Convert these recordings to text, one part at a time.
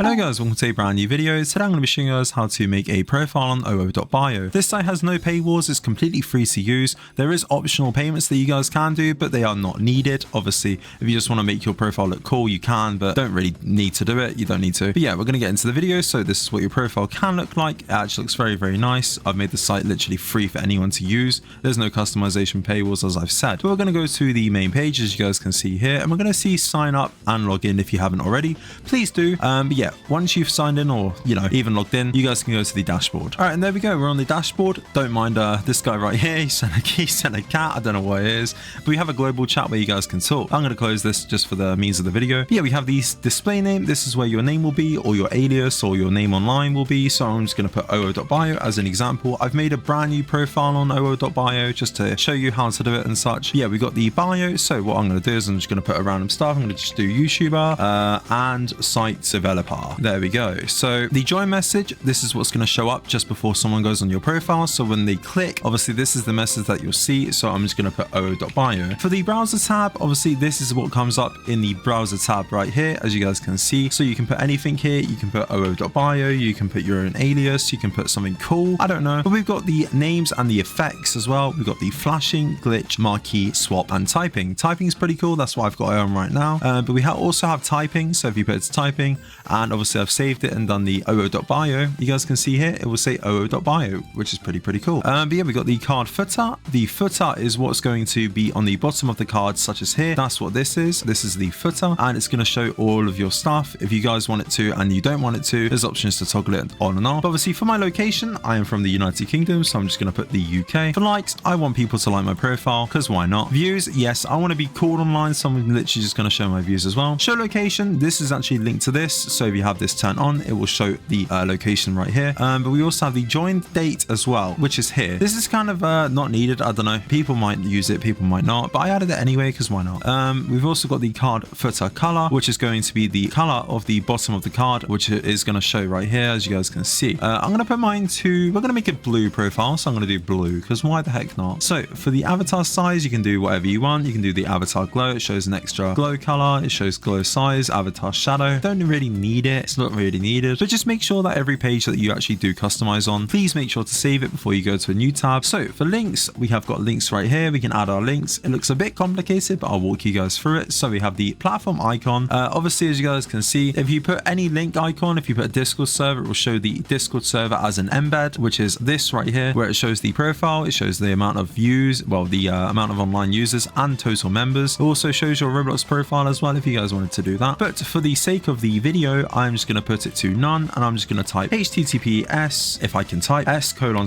Hello guys, welcome to a brand new video. Today I'm going to be showing you guys how to make a profile on oo.bio. This site has no paywalls, it's completely free to use. There is optional payments that you guys can do, but they are not needed. Obviously, if you just want to make your profile look cool, you can, but don't really need to do it. You don't need to. But yeah, we're going to get into the video. So this is what your profile can look like. It actually looks very, very nice. I've made the site literally free for anyone to use. There's no customization paywalls, as I've said. But we're going to go to the main page, as you guys can see here, and we're going to see sign up and log in if you haven't already. Please do. But yeah, once you've signed in or, even logged in, you guys can go to the dashboard. All right, and there we go. We're on the dashboard. Don't mind this guy right here. He sent a cat. I don't know what it is. But we have a global chat where you guys can talk. I'm going to close this just for the means of the video. But yeah, we have the display name. This is where your name will be, or your alias, or your name online will be. So I'm just going to put oo.bio as an example. I've made a brand new profile on oo.bio just to show you how to do it and such. But yeah, we got the bio. So what I'm going to do is I'm just going to put a random stuff. I'm going to just do YouTuber and site developer. There we go. So the join message, this is what's going to show up just before someone goes on your profile. So when they click, obviously this is the message that you'll see. So I'm just going to put oo.bio. For the browser tab, obviously this is what comes up in the browser tab right here, as you guys can see. So you can put anything here. You can put oo.bio. You can put your own alias. You can put something cool. I don't know. But we've got the names and the effects as well. We've got the flashing, glitch, marquee, swap, and typing. Typing is pretty cool. That's what I've got it on right now. But we also have typing. So if you put it to typing, and obviously I've saved it and done the oo.bio, you guys can see here it will say oo.bio, which is pretty cool. But yeah, we got the card footer. The footer is what's going to be on the bottom of the card, such as here. That's what this is. This is the footer, and it's going to show all of your stuff. If you guys want it to and you don't want it to, there's options to toggle it on and off. But obviously for my location, I am from the United Kingdom, so I'm just going to put the UK. For likes, I want people to like my profile, because why not? Views, yes, I want to be called online, so I'm literally just going to show my views as well. Show location, this is actually linked to this, so if you have this turned on, it will show the location right here. But we also have the joined date as well, which is here. This is kind of not needed. I don't know, people might use it, people might not, but I added it anyway because why not? We've also got the card footer color, which is going to be the color of the bottom of the card, which is going to show right here, as you guys can see. I'm going to put mine to, we're going to make a blue profile, so I'm going to do blue, because why the heck not? So for the avatar size, you can do whatever you want. You can do the avatar glow. It shows an extra glow color. It shows glow size, avatar shadow. Don't really need it. It's not really needed, but just make sure that every page that you actually do customize on, please make sure to save it before you go to a new tab. So for links, we have got links right here. We can add our links. It looks a bit complicated, but I'll walk you guys through it. So we have the platform icon. Obviously, as you guys can see, if you put any link icon, if you put a Discord server, it will show the Discord server as an embed, which is this right here, where it shows the profile. It shows the amount of views, well, the amount of online users and total members. It also shows your Roblox profile as well, if you guys wanted to do that. But for the sake of the video, I'm just going to put it to none, and I'm just going to type https, if I can type, s://oo.bio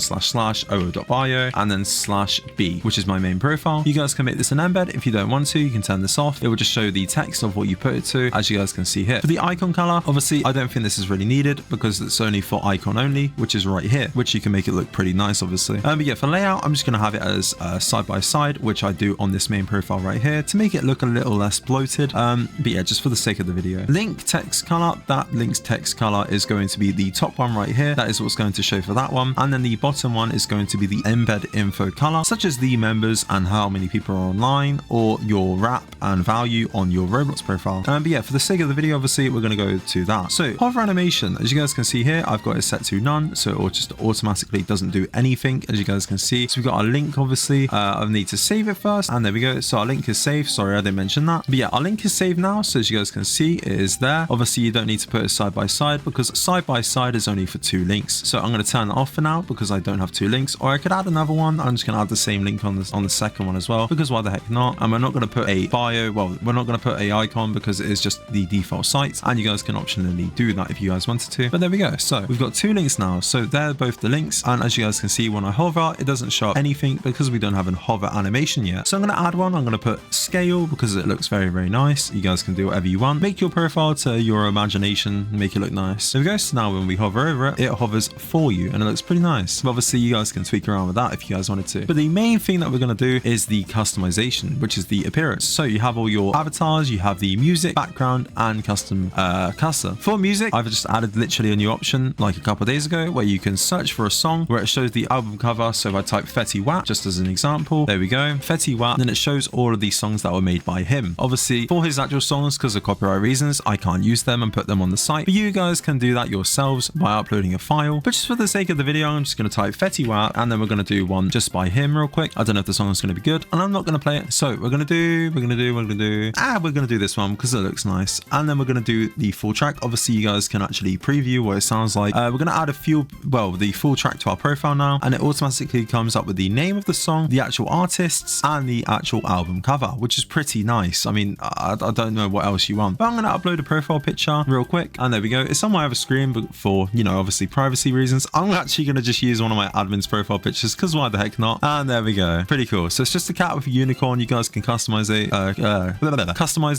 and then /b, which is my main profile. You guys can make this an embed. If you don't want to, you can turn this off. It will just show the text of what you put it to, as you guys can see here. For the icon color, obviously I don't think this is really needed because it's only for icon only, which is right here, which you can make it look pretty nice, obviously. But yeah, for layout, I'm just going to have it as side by side, which I do on this main profile right here to make it look a little less bloated. But yeah, just for the sake of the video. Link text color, that link's text color is going to be the top one right here. That is what's going to show for that one. And then the bottom one is going to be the embed info color, such as the members and how many people are online, or your wrap and value on your Roblox profile. But yeah, for the sake of the video, obviously we're going to go to that. So hover animation, as you guys can see here, I've got it set to none, so it just automatically doesn't do anything, as you guys can see. So we've got our link, obviously. I need to save it first, and there we go. So our link is saved. Sorry, I didn't mention that. But yeah, our link is saved now, so as you guys can see, it is there. Obviously, you don't need to put it side by side because side by side is only for 2 links. So I'm going to turn that off for now because I don't have 2 links, or I could add another one. I'm just going to add the same link on the second one as well, because why the heck not? And we're not going to put a bio. Well, we're not going to put a icon because it is just the default site, and you guys can optionally do that if you guys wanted to. But there we go. So we've got 2 links now. So they're both the links, and as you guys can see, when I hover, it doesn't show up anything because we don't have a hover animation yet. So I'm going to add one. I'm going to put scale because it looks very, very nice. You guys can do whatever you want. Make your profile to your imagination, make it look nice. There we go. So now when we hover over it, it hovers for you, and it looks pretty nice. But obviously, you guys can tweak around with that if you guys wanted to. But the main thing that we're going to do is the customization, which is the appearance. So you have all your avatars, you have the music, background, and custom cursor. For music, I've just added literally a new option like a couple of days ago where you can search for a song where it shows the album cover. So if I type Fetty Wap, just as an example, there we go, Fetty Wap, then it shows all of these songs that were made by him. Obviously, for his actual songs, because of copyright reasons, I can't use them and put them on the site, but you guys can do that yourselves by uploading a file. But just for the sake of the video, I'm just going to type Fetty Wap, and then we're going to do one just by him real quick. I don't know if the song is going to be good, and I'm not going to play it. So we're going to do this one because it looks nice. And then we're going to do the full track. Obviously, you guys can actually preview what it sounds like. We're going to add the full track to our profile now, and it automatically comes up with the name of the song, the actual artists, and the actual album cover, which is pretty nice. I mean, I don't know what else you want, but I'm going to upload a profile picture real quick, and there we go. It's on my other screen, but for, you know, obviously privacy reasons, I'm actually going to just use one of my admin's profile pictures because why the heck not? And there we go. Pretty cool. So it's just a cat with a unicorn. You guys can customize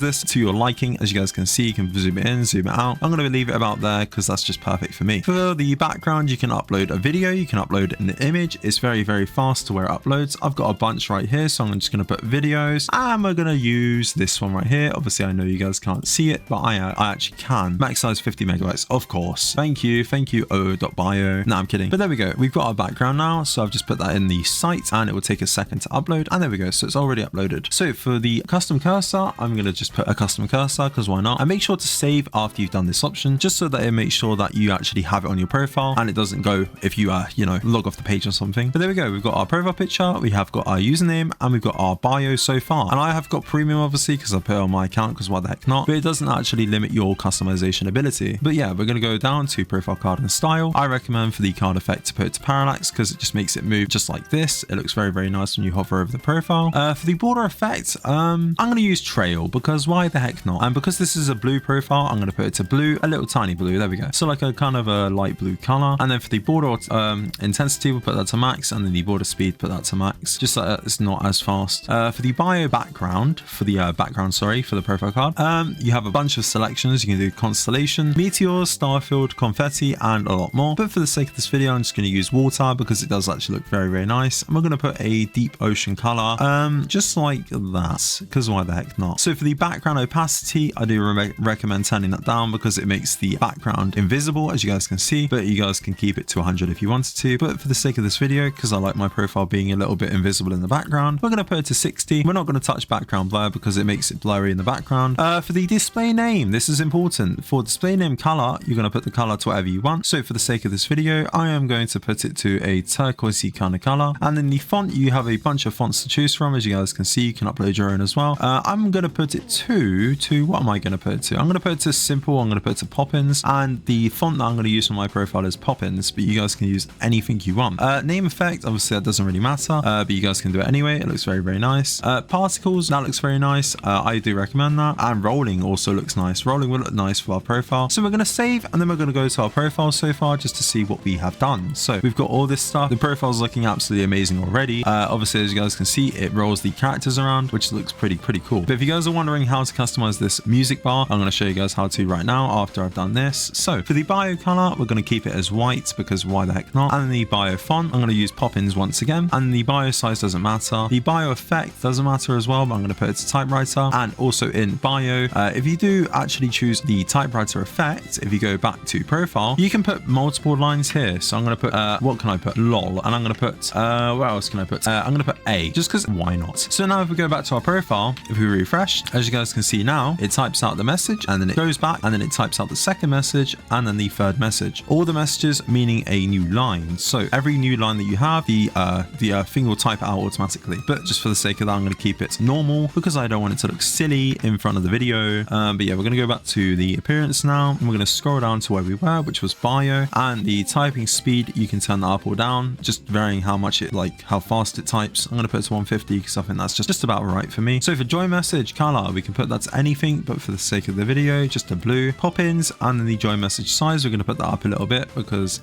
this to your liking. As you guys can see, you can zoom it in, zoom it out. I'm going to leave it about there because that's just perfect for me. For the background, you can upload a video, you can upload an image. It's very, very fast to where it uploads. I've got a bunch right here, so I'm just going to put videos, and we're going to use this one right here. Obviously, I know you guys can't see it, but I actually can. Max size 50 megabytes, of course. Thank you, oo.bio. No, I'm kidding. But there we go. We've got our background now, so I've just put that in the site, and it will take a second to upload, and there we go. So it's already uploaded. So for the custom cursor, I'm going to just put a custom cursor because why not? And make sure to save after you've done this option, just so that it makes sure that you actually have it on your profile and it doesn't go if you you know, log off the page or something. But there we go. We've got our profile picture, we have got our username, and we've got our bio so far. And I have got premium obviously because I put it on my account because why the heck not? But it doesn't actually limit your customization ability. But yeah, we're going to go down to profile card and style. I recommend for the card effect to put it to parallax because it just makes it move just like this. It looks very, very nice when you hover over the profile. For the border effect, I'm going to use trail because why the heck not? And because this is a blue profile, I'm going to put it to blue, a little tiny blue. There we go. So like a kind of a light blue color. And then for the border intensity, we'll put that to max, and then the border speed, put that to max, just so that it's not as fast. For the bio background, for the for the profile card, you have a bunch of selections. You can do constellation, meteors, starfield, confetti, and a lot more. But for the sake of this video, I'm just going to use water because it does actually look very, very nice. And we're going to put a deep ocean color, just like that, because why the heck not? So for the background opacity, I do recommend turning that down because it makes the background invisible, as you guys can see, but you guys can keep it to 100 if you wanted to. But for the sake of this video, because I like my profile being a little bit invisible in the background, we're going to put it to 60. We're not going to touch background blur because it makes it blurry in the background. For the display name, this is important. For display name color, you're going to put the color to whatever you want. So for the sake of this video, I am going to put it to a turquoisey kind of color. And then the font, you have a bunch of fonts to choose from. As you guys can see, you can upload your own as well. I'm going to put it to what am I going to put it to? I'm going to put it to simple. I'm going to put it to Poppins, and the font that I'm going to use for my profile is Poppins, but you guys can use anything you want. Name effect, obviously that doesn't really matter, but you guys can do it anyway. It looks very, very nice. Particles, that looks very nice. I do recommend that. And rolling also looks nice. Rolling will look nice for our profile. So we're going to save, and then we're going to go to our profile so far just to see what we have done. So we've got all this stuff. The profile's looking absolutely amazing already. Obviously, as you guys can see, it rolls the characters around, which looks pretty cool. But if you guys are wondering how to customize this music bar, I'm going to show you guys how to right now after I've done this. So for the bio color, we're going to keep it as white because why the heck not? And the bio font, I'm going to use Poppins once again. And the bio size doesn't matter. The bio effect doesn't matter as well, but I'm going to put it to typewriter. And also in bio, if you do actually choose the typewriter effect, if you go back to profile, you can put multiple lines here. So I'm going to put, what can I put? LOL. And I'm going to put, where else can I put? I'm going to put A, just because why not? So now if we go back to our profile, if we refresh, as you guys can see now, it types out the message, and then it goes back, and then it types out the second message, and then the third message. All the messages meaning a new line. So every new line that you have, the thing will type it out automatically. But just for the sake of that, I'm going to keep it normal because I don't want it to look silly in front of the video. But yeah, we're going to go back to the appearance now, and we're going to scroll down to where we were, which was bio, and the typing speed, you can turn that up or down, just varying how much it, like how fast it types. I'm going to put it to 150 because I think that's just about right for me. So for joy message color, we can put that to anything, but for the sake of the video, just a blue. Poppins, and then the joy message size, we're going to put that up a little bit because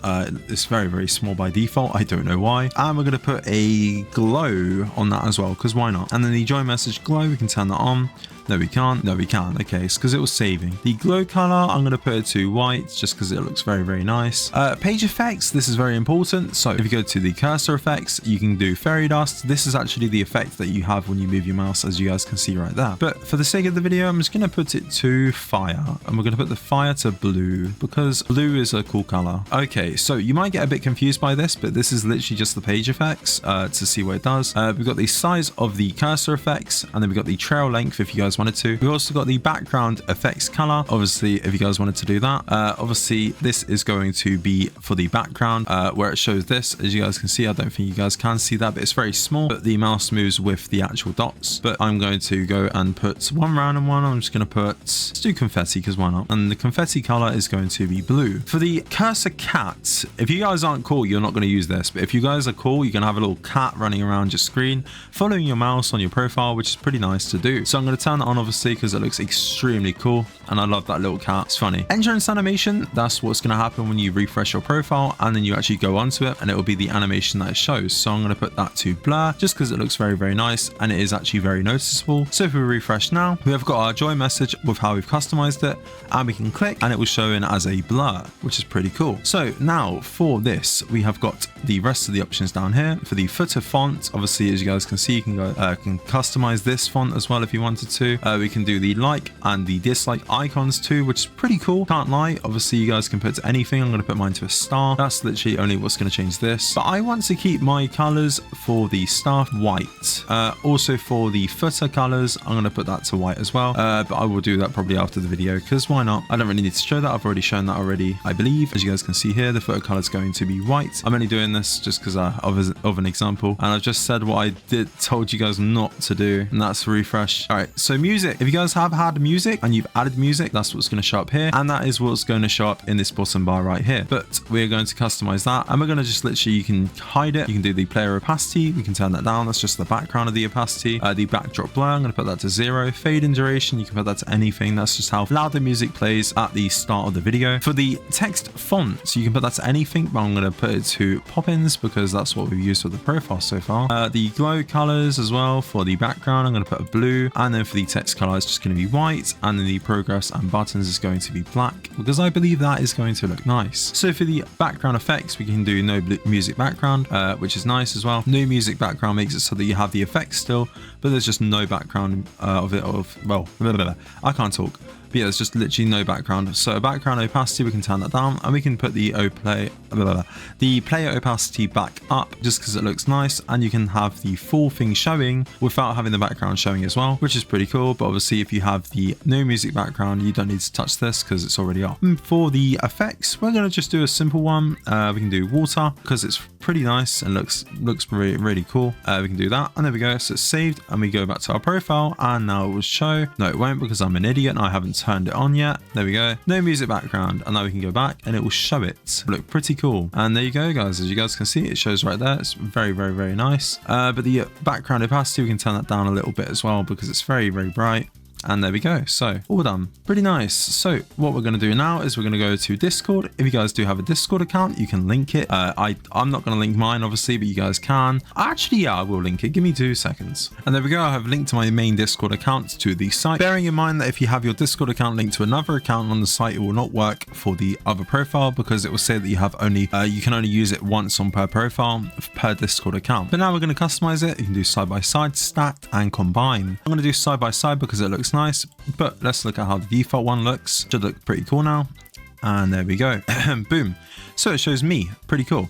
it's very, very small by default. I don't know why. And we're going to put a glow on that as well because why not? And then the joy message glow, we can turn that on. No, we can't. No, we can't. Okay, it's because it was saving. The glow color, I'm going to put it to white just because it looks very, very nice. Page effects, this is very important. So if you go to the cursor effects, you can do fairy dust. This is actually the effect that you have when you move your mouse, as you guys can see right there. But for the sake of the video, I'm just going to put it to fire, and we're going to put the fire to blue because blue is a cool color. Okay, so you might get a bit confused by this, but this is literally just the page effects to see what it does. We've got the size of the cursor effects, and then we've got the trail length if you guys wanted to. We also got the background effects color. Obviously, if you guys wanted to do that, obviously this is going to be for the background where it shows this. As you guys can see, I don't think you guys can see that, but it's very small, but the mouse moves with the actual dots. But I'm going to go and put one random one. I'm just going to put, let's do confetti because why not? And the confetti color is going to be blue. For the cursor cat, if you guys aren't cool, you're not going to use this, but if you guys are cool, you're going to have a little cat running around your screen following your mouse on your profile, which is pretty nice to do. So I'm going to turn that on obviously because it looks extremely cool and I love that little cat. It's funny. Entrance animation, that's what's going to happen when you refresh your profile and then you actually go onto it, and it will be the animation that it shows. So I'm going to put that to blur just because it looks very, very nice and it is actually very noticeable. So if we refresh now, we have got our joy message with how we've customized it, and we can click and it will show in as a blur, which is pretty cool. So now for this, we have got the rest of the options down here. For the footer font, obviously, as you guys can see, you can go can customize this font as well if you wanted to. We can do the like and the dislike icons too, which is pretty cool. Can't lie. Obviously, you guys can put anything. I'm going to put mine to a star. That's literally only what's going to change this. But I want to keep my colors for the star white. Also for the footer colors, I'm going to put that to white as well. But I will do that probably after the video because why not? I don't really need to show that. I've already shown that already, I believe. As you guys can see here, the footer color is going to be white. I'm only doing this just because of an example, and I've just said what I told you guys not to do, and that's refresh. All right, so music. If you guys have had music and you've added music, that's what's going to show up here, and that is what's going to show up in this bottom bar right here. But we're going to customize that, and we're going to just literally, you can hide it. You can do the player opacity. We can turn that down. That's just the background of the opacity. The backdrop blur, I'm going to put that to 0. Fade in duration, you can put that to anything. That's just how loud the music plays at the start of the video. For the text font, you can put that to anything, but I'm going to put it to Poppins because that's what we've used for the profile so far. The glow colors as well for the background, I'm going to put a blue, and then for the text color, it's just going to be white, and then the progress and buttons is going to be black because I believe that is going to look nice. So for the background effects, we can do no music background, which is nice as well. No music background makes it so that you have the effects still, but there's just no background well, I can't talk. But yeah, there's just literally no background. So background opacity, we can turn that down, and we can put the player opacity back up just because it looks nice, and you can have the full thing showing without having the background showing as well, which is pretty cool. But obviously, if you have the no music background, you don't need to touch this because it's already off. And for the effects, we're going to just do a simple one. We can do water because it's pretty nice and looks really, really cool. We can do that, and there we go. So it's saved, and we go back to our profile, and now it will show. No, it won't because I'm an idiot and I haven't turned it on yet. There we go. No music background, and now we can go back and it will show it. Look pretty cool. And there you go, guys. As you guys can see, it shows right there. It's very, very, very nice. But the background opacity, we can turn that down a little bit as well because it's very, very bright. And there we go. So all done. Pretty nice. So what we're going to do now is we're going to go to Discord. If you guys do have a Discord account, you can link it. I'm not going to link mine, obviously, but you guys can. Actually, yeah, I will link it. Give me 2 seconds. And there we go. I have linked to my main Discord account to the site. Bearing in mind that if you have your Discord account linked to another account on the site, it will not work for the other profile because it will say that you have only, you can only use it once on per profile per Discord account. But now we're going to customize it. You can do side by side, stacked, and combine. I'm going to do side by side because it looks nice, but let's look at how the default one looks. Should look pretty cool now, and there we go. Boom. So it shows me. Pretty cool.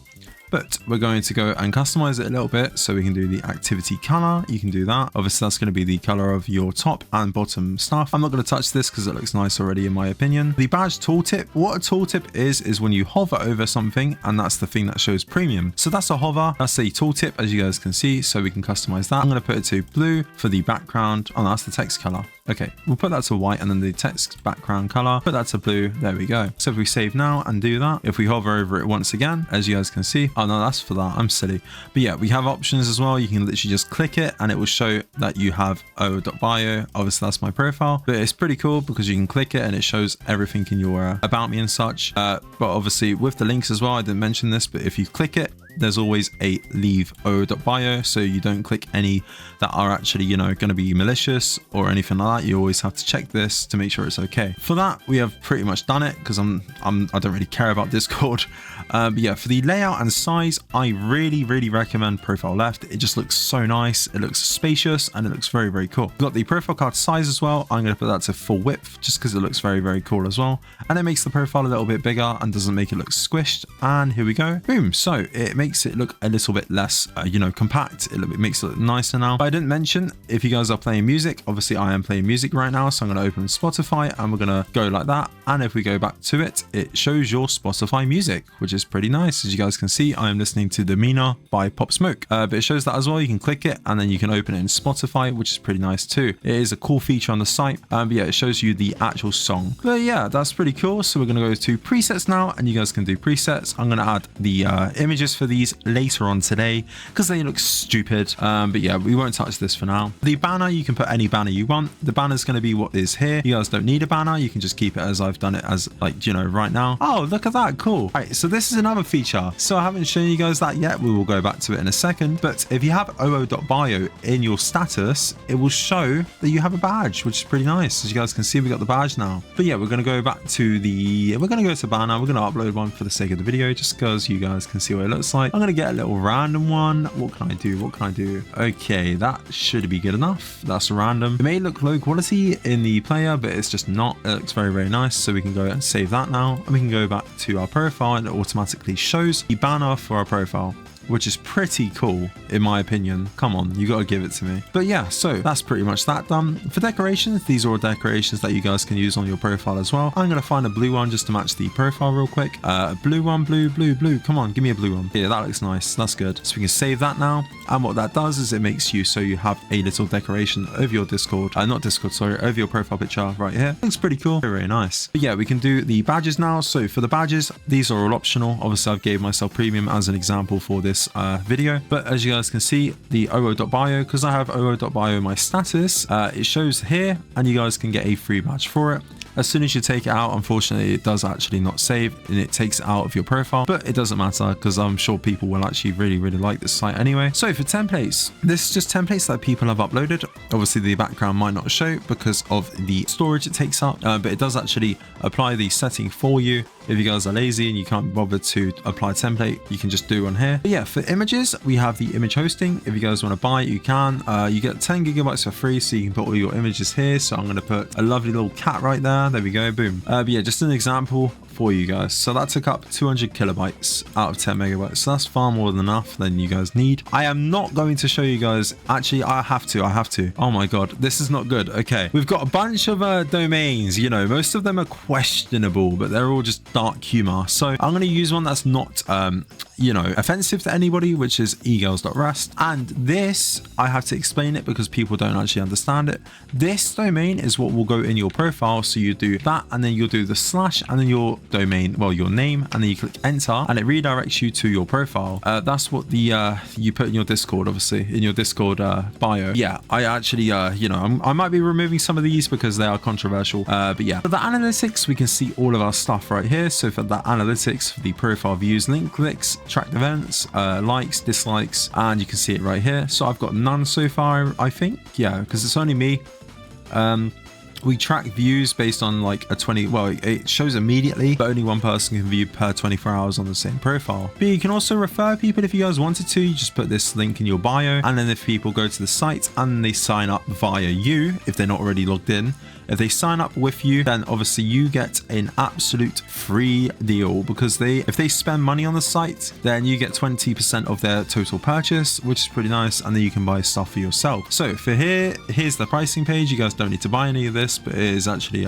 But we're going to go and customize it a little bit, so we can do the activity color. You can do that. Obviously, that's going to be the color of your top and bottom stuff. I'm not going to touch this because it looks nice already, in my opinion. The badge tooltip. What a tooltip is when you hover over something, and that's the thing that shows premium. So that's a hover. That's a tooltip, as you guys can see. So we can customize that. I'm going to put it to blue for the background. Oh, that's the text color. Okay, we'll put that to white, and then the text background color, put that to blue. There we go. So if we save now and do that, if we hover over it once again, as you guys can see, oh no, that's for that. I'm silly. But yeah, we have options as well. You can literally just click it and it will show that you have oo.bio. Obviously, that's my profile, but it's pretty cool because you can click it and it shows everything in your about me and such. But obviously with the links as well, I didn't mention this, but if you click it, there's always a leave oo.bio, so you don't click any that are actually, you know, going to be malicious or anything like that. You always have to check this to make sure it's okay. For that, we have pretty much done it because I don't really care about Discord. But yeah, for the layout and size, I really recommend profile left. It just looks so nice. It looks spacious and it looks very cool. We've got the profile card size as well. I'm going to put that to full width just because it looks very cool as well. And it makes the profile a little bit bigger and doesn't make it look squished. And here we go. Boom. So it makes it look a little bit less, you know, compact. It makes it look nicer now. But I didn't mention, if you guys are playing music, obviously I am playing music right now. So I'm going to open Spotify and we're going to go like that. And if we go back to it, it shows your Spotify music, which is pretty nice. As you guys can see, I am listening to Demeanor by Pop Smoke. But it shows that as well. You can click it and then you can open it in Spotify, which is pretty nice too. It is a cool feature on the site. But yeah, it shows you the actual song. But yeah, that's pretty cool. So we're going to go to presets now, and you guys can do presets. I'm going to add the images for these later on today because they look stupid. But yeah, we won't touch this for now. The banner, you can put any banner you want. The banner is going to be what is here. You guys don't need a banner. You can just keep it as I've done it as, like, you know, right now. Oh, look at that. Cool. All right, so this is another feature. So I haven't shown you guys that yet. We will go back to it in a second. But if you have oo.bio in your status, it will show that you have a badge, which is pretty nice. As you guys can see, we got the badge now. But yeah, we're going to go back to we're going to go to banner. We're going to upload one for the sake of the video, just because you guys can see what it looks like. I'm going to get a little random one. What can I do? What can I do? Okay, that should be good enough. That's random. It may look low quality in the player, but it's just not. It looks very, very nice. So we can go and save that now. And we can go back to our profile and it automatically shows the banner for our profile, which is pretty cool in my opinion. Come on, you got to give it to me. But yeah, so that's pretty much that done. For decorations, these are all decorations that you guys can use on your profile as well. I'm going to find a blue one just to match the profile real quick. Blue one, blue. Come on, give me a blue one. Yeah, that looks nice. That's good. So we can save that now. And what that does is it makes you so you have a little decoration of your Discord, not Discord, sorry, over your profile picture right here. Looks pretty cool. Very, very nice. But yeah, we can do the badges now. So for the badges, these are all optional. Obviously, I've gave myself premium as an example for this video. But as you guys can see, the oo.bio, because I have oo.bio in my status, it shows here and you guys can get a free badge for it. As soon as you take it out, unfortunately, it does actually not save and it takes it out of your profile, but it doesn't matter because I'm sure people will actually really, really like this site anyway. So for templates, this is just templates that people have uploaded. Obviously, the background might not show because of the storage it takes up, but it does actually apply the setting for you. If you guys are lazy and you can't be bothered to apply a template, you can just do one here. But yeah, for images, we have the image hosting. If you guys want to buy it, you can. You get 10 gigabytes for free, so you can put all your images here. So I'm going to put a lovely little cat right there. There we go, boom. But yeah, just an example for you guys. So that took up 200 kilobytes out of 10 megabytes. So that's far more than enough than you guys need. I am not going to show you guys. Actually, I have to. Oh my God, this is not good. Okay, we've got a bunch of domains. You know, most of them are questionable, but they're all just dark humor. So I'm going to use one that's not, you know, offensive to anybody, which is egirls.rest. And this, I have to explain it because people don't actually understand it. This domain is what will go in your profile. So you do that, and then you'll do the slash, and then your domain, well, your name, and then you click enter, and it redirects you to your profile. That's what the you put in your Discord, obviously, in your Discord bio. Yeah, I actually, you know, I might be removing some of these because they are controversial. But yeah, for the analytics, we can see all of our stuff right here. So for the analytics, for the profile views, link clicks, tracked events, likes, dislikes, and you can see it right here. So I've got none so far, I think. Yeah, because it's only me. We track views based on like a 20, well, it shows immediately, but only one person can view per 24 hours on the same profile. But you can also refer people if you guys wanted to. You just put this link in your bio, and then if people go to the site and they sign up via you, if they're not already logged in, if they sign up with you, then obviously you get an absolute free deal, because if they spend money on the site, then you get 20% of their total purchase, which is pretty nice, and then you can buy stuff for yourself. So for here's the pricing page. You guys don't need to buy any of this, but it is actually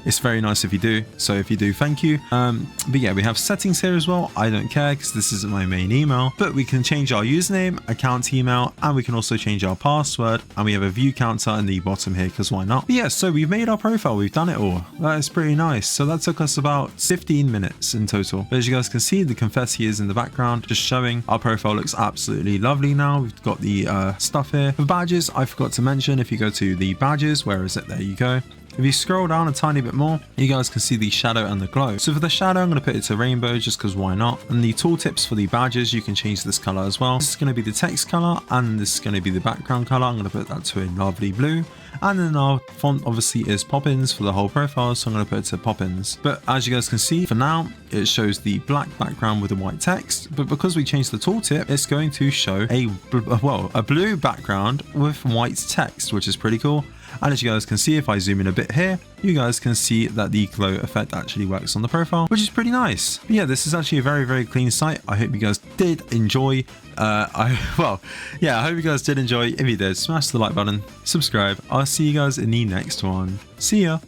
it's very nice if you do. So if you do, thank you. But yeah, we have settings here as well. I don't care because this isn't my main email, but we can change our username, account email, and we can also change our password. And we have a view counter in the bottom here because why not? But yeah, so we've made our profile. We've done it all. That is pretty nice. So that took us about 15 minutes in total. But as you guys can see, the confetti is in the background, just showing our profile looks absolutely lovely now. We've got the stuff here. For badges, I forgot to mention, if you go to the badges, where is it? There you go. If you scroll down a tiny bit more, you guys can see the shadow and the glow. So for the shadow, I'm going to put it to rainbow just because why not? And the tooltips for the badges, you can change this color as well. This is going to be the text color, and this is going to be the background color. I'm going to put that to a lovely blue. And then our font obviously is Poppins for the whole profile, so I'm going to put it to Poppins. But as you guys can see, for now, it shows the black background with the white text. But because we changed the tooltip, it's going to show a blue background with white text, which is pretty cool. And as you guys can see, if I zoom in a bit here, you guys can see that the glow effect actually works on the profile, which is pretty nice. But yeah, this is actually a very, very clean site. I hope you guys did enjoy. I hope you guys did enjoy. If you did, smash the like button, subscribe. I'll see you guys in the next one. See ya.